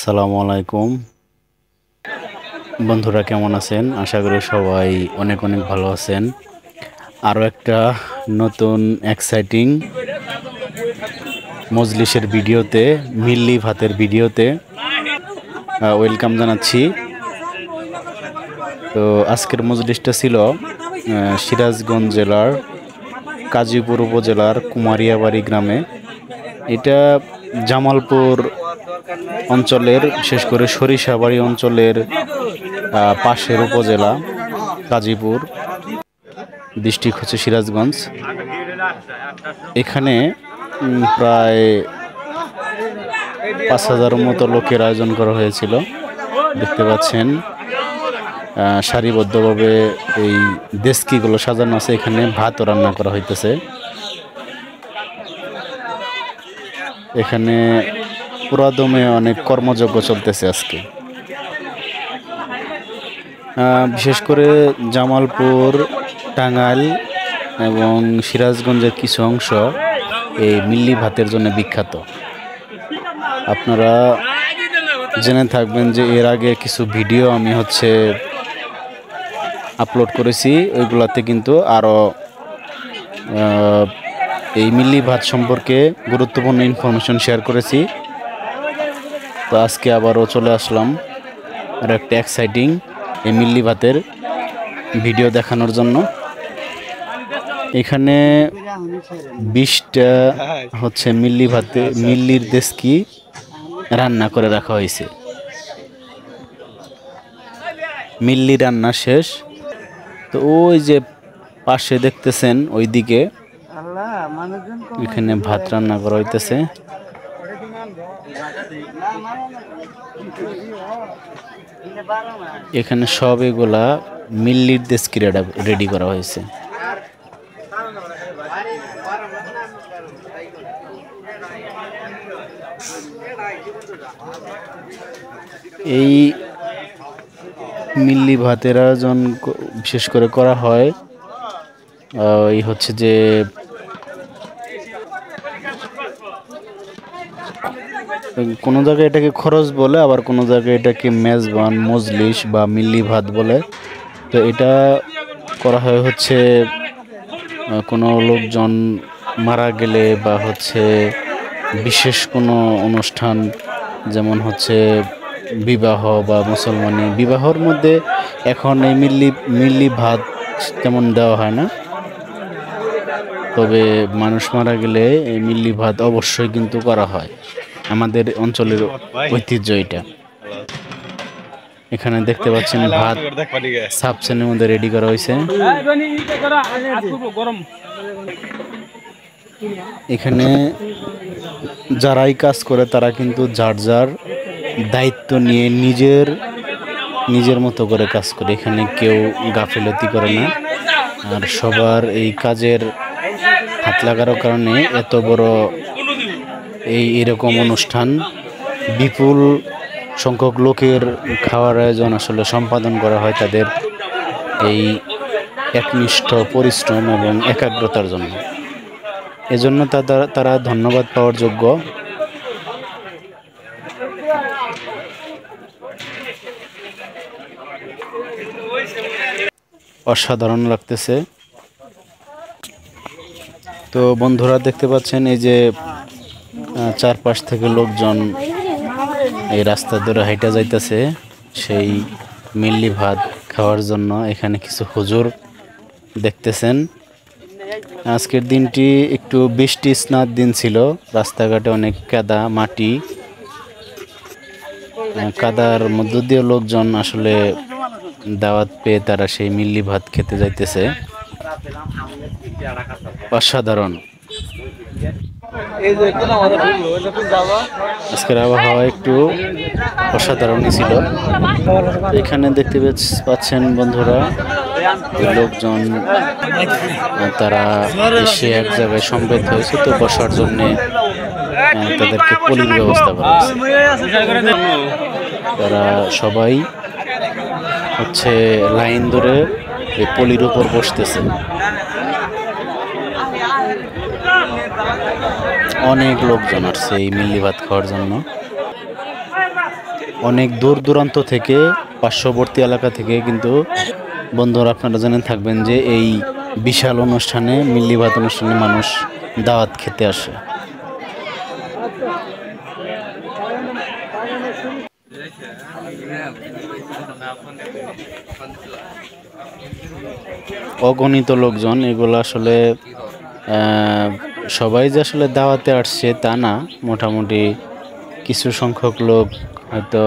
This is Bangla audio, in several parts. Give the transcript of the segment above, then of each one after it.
আসসালামু আলাইকুম বন্ধুরা, কেমন আছেন? আশা করি সবাই অনেক অনেক ভালো আছেন। আরও একটা নতুন এক্সাইটিং মজলিসের ভিডিওতে, মিল্লি ভাতের ভিডিওতে ওয়েলকাম জানাচ্ছি। তো আজকের মজলিসটা ছিল সিরাজগঞ্জ জেলার কাজীপুর উপজেলার কুমারিয়াবাড়ি গ্রামে। এটা জামালপুর অঞ্চলের, বিশেষ করে সরিষাবাড়ি অঞ্চলের পাশের উপজেলা কাজীপুর, ডিস্ট্রিক্ট হচ্ছে সিরাজগঞ্জ। এখানে প্রায় ৫,০০০ মতো লোকের আয়োজন করা হয়েছিল। দেখতে পাচ্ছেন সারিবদ্ধভাবে এই ডেস্কিগুলো সাজানো আছে। এখানে ভাতও রান্না করা হইতেছে। এখানে পুরাদমে অনেক কর্মযজ্ঞ চলতেছে আজকে। বিশেষ করে জামালপুর, টাঙ্গাইল এবং সিরাজগঞ্জের কিছু অংশ এই মিল্লি ভাতের জন্য বিখ্যাত। আপনারা জেনে থাকবেন যে এর আগে কিছু ভিডিও আমি আপলোড করেছি। ওইগুলাতে কিন্তু আরও এই মিল্লি ভাত সম্পর্কে গুরুত্বপূর্ণ ইনফরমেশন শেয়ার করেছি। তো আজকে আবারও চলে আসলাম আর একটা এক্সাইটিং এই মিল্লি ভাতের ভিডিও দেখানোর জন্য। এখানে 20টা মিল্লির ডেস্কি রান্না করে রাখা হয়েছে। মিল্লি রান্না শেষ। তো ওই যে পাশে দেখতেছেন ওইদিকে, এখানে ভাত রান্না করা হইতেছে। এখানে সব এগুলা মিল্লির ডেস্কি রেডি করা হয়েছে। এই মিল্লি ভাতের আয়োজন বিশেষ করে করা হয় এই হচ্ছে যে কোনো জায়গায় এটাকে খরচ বলে, আবার কোনো জায়গায় এটাকে মেজবান, মজলিস বা মিল্লি ভাত বলে। তো এটা করা হয় কোনো লোকজন মারা গেলে বা বিশেষ কোনো অনুষ্ঠান, যেমন বিবাহ বা মুসলমানি বিবাহর মধ্যে এখন এই মিল্লি ভাত তেমন দেওয়া হয় না। তবে মানুষ মারা গেলে এই মিল্লি ভাত অবশ্যই কিন্তু করা হয়। আমাদের অঞ্চলের ঐতিহ্য এটা। এখানে দেখতে পাচ্ছেন ভাত সাবসেনের মধ্যে রেডি করা হয়েছে। এখানে যারাই কাজ করে তারা কিন্তু যার যার দায়িত্ব নিয়ে নিজের মতো করে কাজ করে। এখানে কেউ গাফিলতি করে না। আর সবার এই কাজের হাত লাগার কারণে এত বড় এরকম অনুষ্ঠান, বিপুল সংখ্যক লোকের খাওয়ার আয়োজন সম্পাদন করা হয় তাদের এই একনিষ্ঠ পরিশ্রম এবং একাগ্রতার জন্য। এজন্য তারা ধন্যবাদ পাওয়ার যোগ্য। অসাধারণ লাগতেছে। তো বন্ধুরা দেখতে পাচ্ছেন এই যে চারপাশ থেকে লোকজন এই রাস্তা ধরে হাইটা যাইতেছে সেই মিল্লি ভাত খাওয়ার জন্য। এখানে কিছু হুজুর দেখতেছেন। আজকের দিনটি একটু বৃষ্টি স্নাত দিন ছিল। রাস্তাঘাটে অনেক কাদা মাটি, কাদার মধ্য দিয়ে লোকজন দাওয়াত পেয়ে তারা সেই মিল্লি ভাত খেতে যাইতেছে। অসাধারণ। আজকের আবহাওয়া একটু অসাধারণই ছিল। এখানে দেখতে পাচ্ছেন বন্ধুরা, লোকজন তারা এসে এক জায়গায় সমবেত হয়েছে। তো বসার জন্য তাদেরকে পলির ব্যবস্থা করা হয়েছে। তারা সবাই লাইন ধরে এই পলির উপর বসতেছে। অনেক লোকজন আসছে এই মিল্লি ভাত খাওয়ার জন্য। অনেক দূর দূরান্ত থেকে, পার্শ্ববর্তী এলাকা থেকে কিন্তু বন্ধুরা আপনারা জেনে থাকবেন যে এই বিশাল অনুষ্ঠানে, মিল্লি ভাত অনুষ্ঠানে মানুষ দাওয়াত খেতে আসে। অগণিত লোকজন, এগুলো আসলে সবাই যে আসলে দাওয়াতে আসছে তা না, মোটামুটি কিছু সংখ্যক লোক হয়তো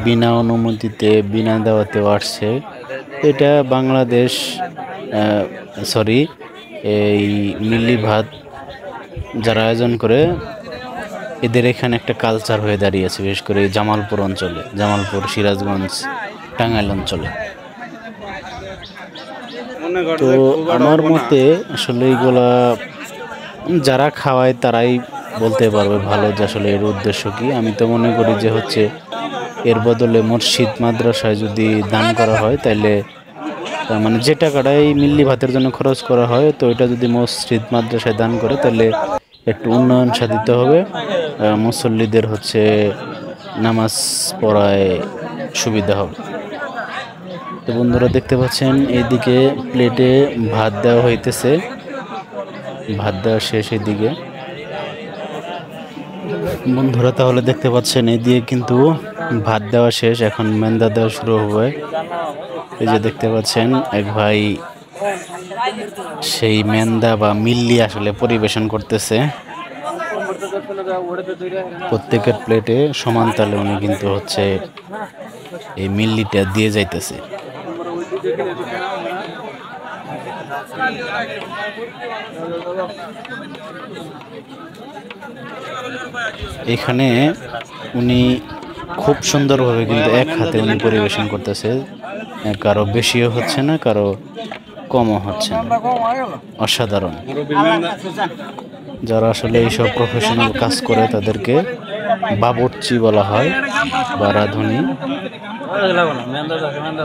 বিনা অনুমতিতে, বিনা দাওয়াতেও আসছে। এটা বাংলাদেশ, সরি, এই মিল্লি ভাত যারা আয়োজন করে এদের এখানে একটা কালচার হয়ে দাঁড়িয়েছে, বিশেষ করে জামালপুর অঞ্চলে, জামালপুর, সিরাজগঞ্জ, টাঙ্গাইল অঞ্চলে। তো আমার মতে আসলে এইগুলা যারা খাওয়ায় তারাই বলতে পারবে ভালো যে আসলে এর উদ্দেশ্য কি। আমি তো মনে করি যে হচ্ছে এর বদলে মসজিদ মাদ্রাসায় যদি দান করা হয় তাহলে মানে যে টাকাটা এই মিল্লি ভাতের জন্য খরচ করা হয়, তো এটা যদি মসজিদ মাদ্রাসায় দান করে তাহলে একটু উন্নয়ন সাধিত হবে, মুসল্লিদের হচ্ছে নামাজ পড়ায় সুবিধা হবে। তো বন্ধুরা দেখতে পাচ্ছেন এইদিকে প্লেটে ভাত দেওয়া হইতেছে, ভাত দেওয়া শেষ এদিকে বন্ধুরা। তাহলে দেখতে পাচ্ছেন এদিকে কিন্তু ভাত দেওয়া শেষ, এখন মেন্দা দেওয়া শুরু হবে। এই যে দেখতে পাচ্ছেন এক ভাই সেই মেন্দা বা মিল্লি আসলে পরিবেশন করতেছে। প্রত্যেকের প্লেটে সমান তালে উনি কিন্তু হচ্ছে এই মিল্লিটা দিয়ে যাইতেছে। এখানে উনি খুব সুন্দরভাবে কিন্তু এক হাতে উনি পরিবেশন করতেছে, কারো বেশিও হচ্ছে না, কারো কমও হচ্ছে না, অসাধারণ। যারা আসলে এইসব প্রফেশনাল কাজ করে তাদেরকে বাবুর্চি বলা হয় বা রাঁধুনি,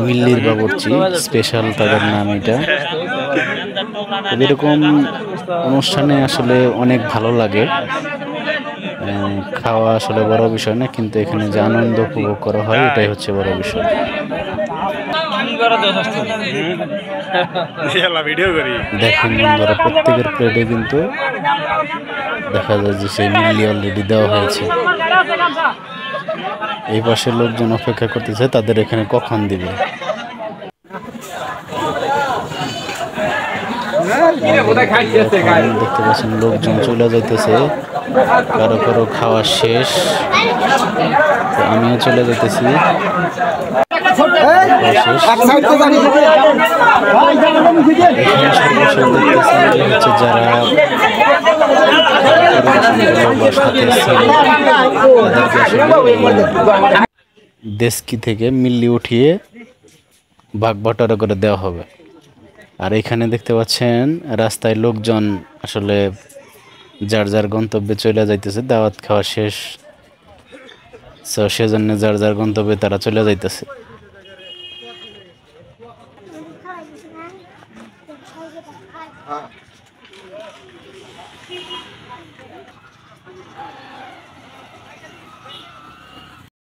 মিল্লির বাবুর্চি, স্পেশাল তাদের নাম এটা। এরকম অনুষ্ঠানে আসলে অনেক ভালো লাগে। খাওয়া আসলে বড় বিষয় না, কিন্তু এখানে যে আনন্দ উপভোগ করা হয় এটাই হচ্ছে বড় বিষয়। দেখেন বন্ধুরা, প্রত্যেকের প্লেটে কিন্তু দেখা যায় যে সেই মিল্লি অলরেডি দেওয়া হয়েছে। এই পাশে লোকজন অপেক্ষা করতেছে তাদের এখানে কখন দিবে। দেখতে পাচ্ছেন লোকজন চলে যাইতেছে, কারো কারো খাওয়া শেষ, আমিও চলে যাইতেছি। যারা দেশকি থেকে মিল্লি উঠিয়ে ভাগ বাটোয়ারা করে দেওয়া হবে। আর এখানে দেখতে পাচ্ছেন রাস্তায় লোকজন আসলে যার যার গন্তব্যে চলে যাইতেছে, দাওয়াত খাওয়া শেষ, সেজন্য যার যার গন্তব্যে তারা চলে যাইতেছে।